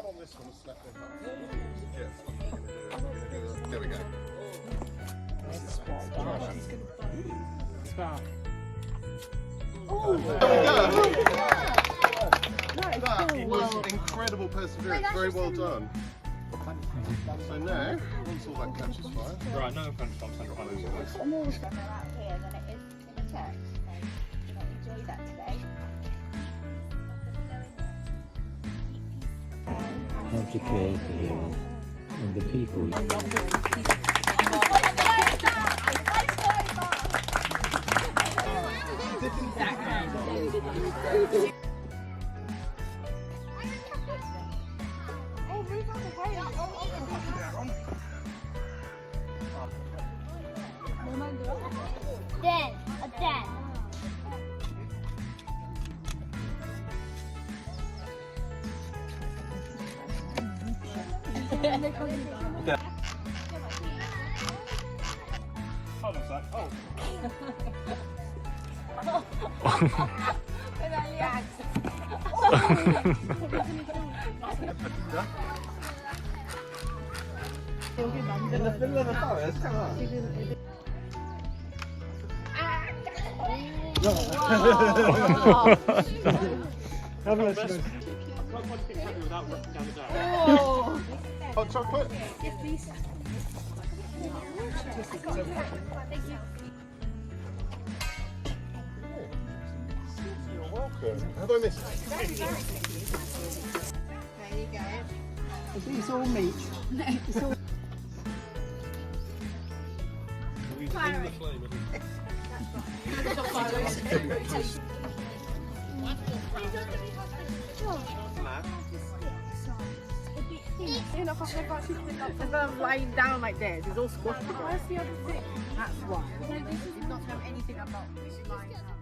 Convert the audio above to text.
on this one and slap them up. Yes. There we go. That was incredible perseverance. Very well done. So now, once all that catches fire. Right, no offence, I'm Sandra Highlands. It's more fun out here than it is in the church. So enjoy that today. Help to care for you and the people. Dan, a Dan. Hold on a sec. Oh. Hot chocolate? You're welcome. Have I missed it? There you go. It's all meat. Instead of lying down like this, it's all squashed together. Where's the other thing? That's why. It's not to know anything about lying down.